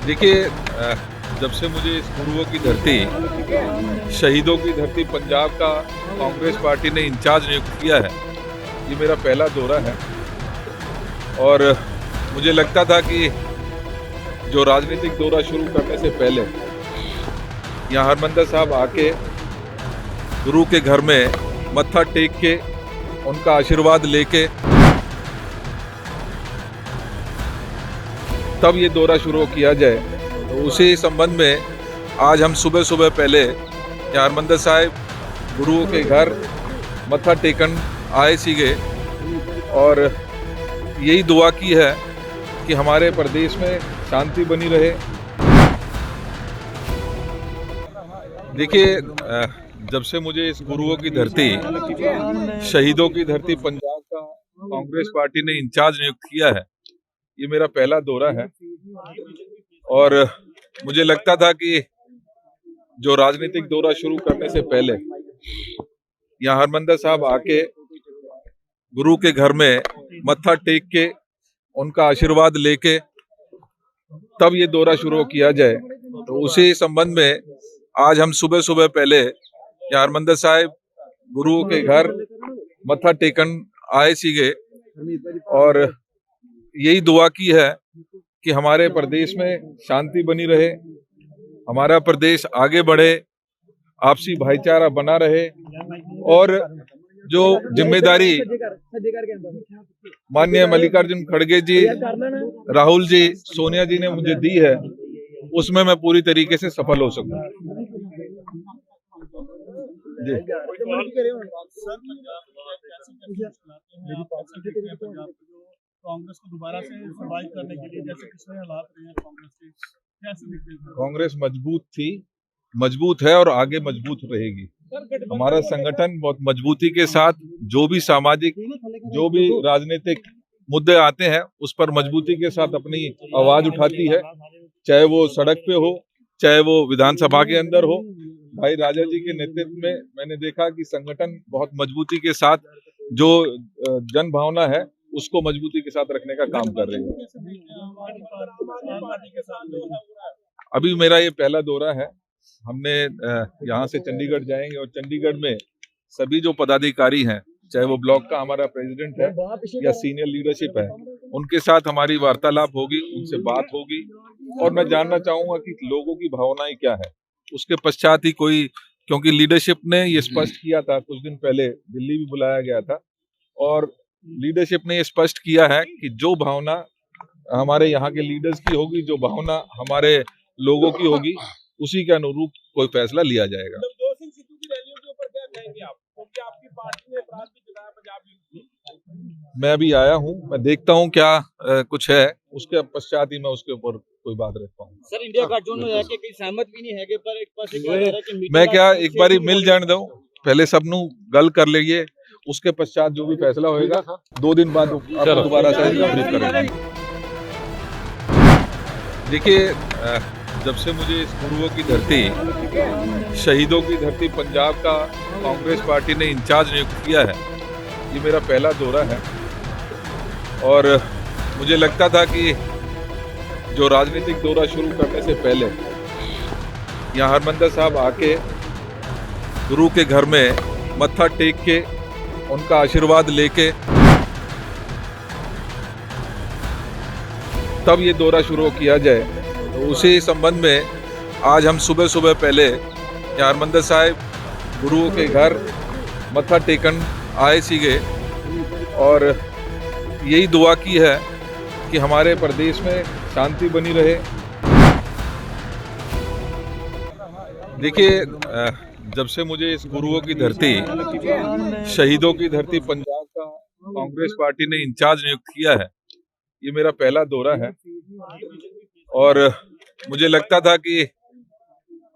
देखिए जब से मुझे इस गुरुओं की धरती, शहीदों की धरती पंजाब का कांग्रेस पार्टी ने इंचार्ज नियुक्त किया है, ये मेरा पहला दौरा है। और मुझे लगता था कि जो राजनीतिक दौरा शुरू करने से पहले यहाँ हरमंदिर साहब आके गुरु के घर में मत्था टेक के उनका आशीर्वाद लेके तब ये दौरा शुरू किया जाए। तो उसी संबंध में आज हम सुबह सुबह पहले यहाँ हरमंदिर साहिब गुरुओं के घर मत्था टेकन आए सीगे और यही दुआ की है कि हमारे प्रदेश में शांति बनी रहे। देखिए जब से मुझे इस गुरुओं की धरती, शहीदों की धरती पंजाब का कांग्रेस पार्टी ने इंचार्ज नियुक्त किया है, ये मेरा पहला दौरा है। और मुझे लगता था कि जो राजनीतिक दौरा शुरू करने से पहले यहाँ हरमंदिर साहब आके गुरु के घर में मत्था टेक के उनका आशीर्वाद लेके तब ये दौरा शुरू किया जाए। तो उसी संबंध में आज हम सुबह सुबह पहले यहाँ हरमंदिर साहिब गुरुओं के घर मत्था टेकन आए सीगे और यही दुआ की है कि हमारे प्रदेश में शांति बनी रहे, हमारा प्रदेश आगे बढ़े, आपसी भाईचारा बना रहे। और जो जिम्मेदारी माननीय मल्लिकार्जुन खड़गे जी, राहुल जी, सोनिया जी ने मुझे दी है, उसमें मैं पूरी तरीके से सफल हो सकूं। जी कांग्रेस को दोबारा से सर्वाइव करने के लिए जैसे पिछले हालात रहे हैं कांग्रेस के, कैसे दिखते हैं? कांग्रेस मजबूत थी, मजबूत है और आगे मजबूत रहेगी। हमारा संगठन बहुत मजबूती के साथ जो भी सामाजिक, जो भी राजनीतिक मुद्दे आते हैं उस पर मजबूती के साथ अपनी आवाज उठाती है, चाहे वो सड़क पे हो, चाहे वो विधानसभा के अंदर हो। भाई राजा जी के नेतृत्व में मैंने देखा कि संगठन बहुत मजबूती के साथ जो जन भावना है उसको मजबूती के साथ रखने का काम कर रही है। अभी मेरा ये पहला दौरा है। हमने यहाँ से चंडीगढ़ जाएंगे और चंडीगढ़ में सभी जो पदाधिकारी हैं, चाहे वो ब्लॉक का हमारा प्रेसिडेंट है या सीनियर लीडरशिप है, उनके साथ हमारी वार्तालाप होगी, उनसे बात होगी और मैं जानना चाहूंगा कि लोगों की भावनाएं क्या है। उसके पश्चात ही कोई, क्योंकि लीडरशिप ने ये स्पष्ट किया था, कुछ दिन पहले दिल्ली भी बुलाया गया था और लीडरशिप ने ये स्पष्ट किया है कि जो भावना हमारे यहाँ के लीडर्स की होगी, जो भावना हमारे लोगों की होगी, उसी के अनुरूप कोई फैसला लिया जाएगा। मैं अभी आया हूँ, मैं देखता हूँ क्या कुछ है, उसके पश्चात ही मैं उसके ऊपर कोई बात रखता हूँ। सर इंडिया गठजोड़ है कि कोई सहमत भी नहीं है कि पर एक पास एक है कि मैं क्या एक बारी मिल जाने दूं, पहले सबनू गल कर लेंगे, उसके पश्चात जो भी फैसला होएगा 2 दिन बाद आपको दोबारा से ब्रीफ करेंगे। देखिए जब से मुझे इस गुरुओं की धरती, शहीदों की धरती पंजाब का कांग्रेस पार्टी ने इंचार्ज नियुक्त किया है, ये मेरा पहला दौरा है। और मुझे लगता था कि जो राजनीतिक दौरा शुरू करने से पहले यहाँ हरमंदिर साहब आके गुरु के घर में मत्था टेक के उनका आशीर्वाद लेके तब ये दौरा शुरू किया जाए। तो उसी संबंध में आज हम सुबह सुबह पहले यहाँ हरमंदिर साहिब गुरुओं के घर मत्था टेकन आए सीगे और यही दुआ की है कि हमारे प्रदेश में शांति बनी रहे। देखिए जब से मुझे इस गुरुओं की धरती, शहीदों की धरती पंजाब का कांग्रेस पार्टी ने इंचार्ज नियुक्त किया है, ये मेरा पहला दौरा है। और मुझे लगता था कि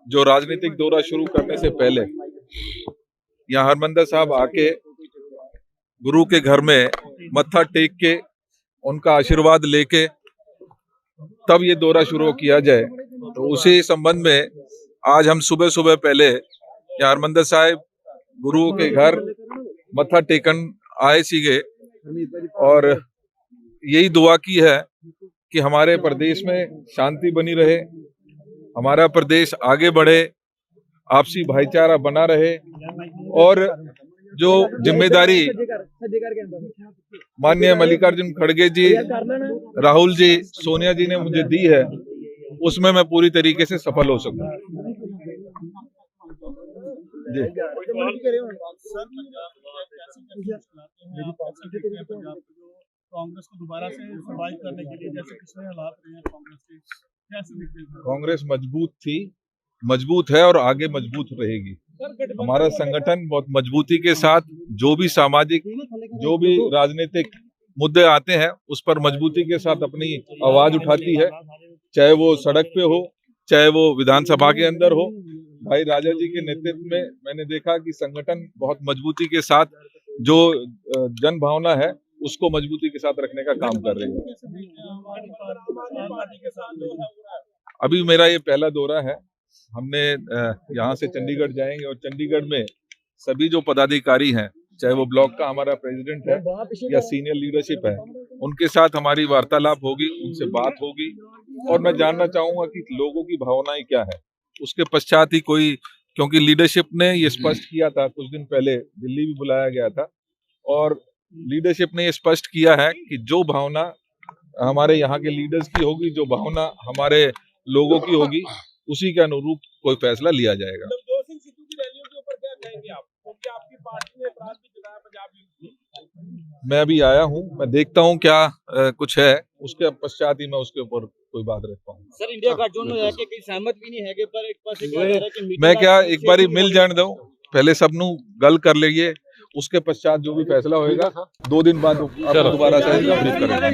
जो राजनीतिक दौरा शुरू करने से पहले यहाँ हरमंदिर साहब आके गुरु के घर में मत्था टेक के उनका आशीर्वाद लेके तब ये दौरा शुरू किया जाए। तो उसी संबंध में आज हम सुबह सुबह पहले यहाँ हरमंदिर साहिब गुरुओं के घर मत्था टेकन आए सीगे और यही दुआ की है कि हमारे प्रदेश में शांति बनी रहे, हमारा प्रदेश आगे बढ़े, आपसी भाईचारा बना रहे और जो जिम्मेदारी माननीय मल्लिकार्जुन खड़गे जी, राहुल जी, सोनिया जी ने मुझे दी है, उसमें मैं पूरी तरीके से सफल हो सकूं। जी। सर, पंजाब जो कांग्रेस को दोबारा से सर्वाइव करने के लिए जैसे पिछले हालात रहे हैं कांग्रेस के, कैसे दिखते हैं? कांग्रेस मजबूत थी, मजबूत है और आगे मजबूत रहेगी। हमारा संगठन बहुत मजबूती के साथ जो भी सामाजिक, जो भी राजनीतिक मुद्दे आते हैं उस पर मजबूती के साथ अपनी आवाज उठाती है, चाहे वो सड़क पे हो, चाहे वो विधानसभा के अंदर हो। भाई राजा जी के नेतृत्व में मैंने देखा कि संगठन बहुत मजबूती के साथ जो जन भावना है उसको मजबूती के साथ रखने का काम कर रही है। अभी मेरा ये पहला दौरा है। हमने यहाँ से चंडीगढ़ जाएंगे और चंडीगढ़ में सभी जो पदाधिकारी हैं, चाहे वो ब्लॉक का हमारा प्रेसिडेंट है या सीनियर लीडरशिप है, उनके साथ हमारी वार्तालाप होगी, उनसे बात होगी और मैं जानना चाहूंगा कि लोगों की भावनाएं क्या है। उसके पश्चात ही कोई, क्योंकि लीडरशिप ने ये स्पष्ट किया था, कुछ दिन पहले दिल्ली भी बुलाया गया था और लीडरशिप ने ये स्पष्ट किया है कि जो भावना हमारे यहाँ के लीडर्स की होगी, जो भावना हमारे लोगों की होगी, उसी के अनुरूप कोई फैसला लिया जाएगा। नवजोत सिद्धू की रैलियों के ऊपर क्या कहेंगे आप? क्योंकि आपकी पार्टी ने ऐतराज भी जताया पंजाब में। मैं अभी आया हूँ, मैं देखता हूँ क्या कुछ है, उसके पश्चात ही मैं उसके ऊपर कोई बात रख पाऊँ। सर, इंडिया गठजोड़ में रहकर कई सहमत भी नहीं है पर एक पासे क्या है कि मैं क्या एक बारी मिल जाने दूं, पहले सबनू गल कर लीजिए, उसके पश्चात जो भी फैसला होएगा 2 दिन बाद आप दोबारा से ब्रीफ करेंगे।